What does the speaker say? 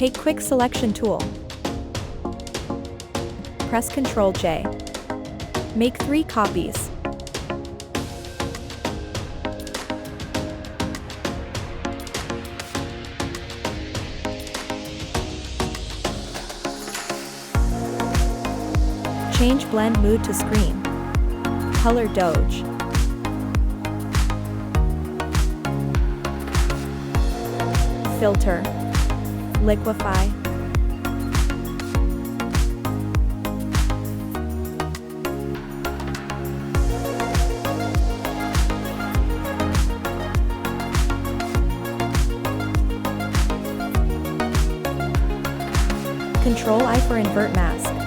Take Quick Selection tool. Press Ctrl J. Make 3 copies. Change blend mood to screen. Color Doge. Filter. Liquify. Control I for invert mask.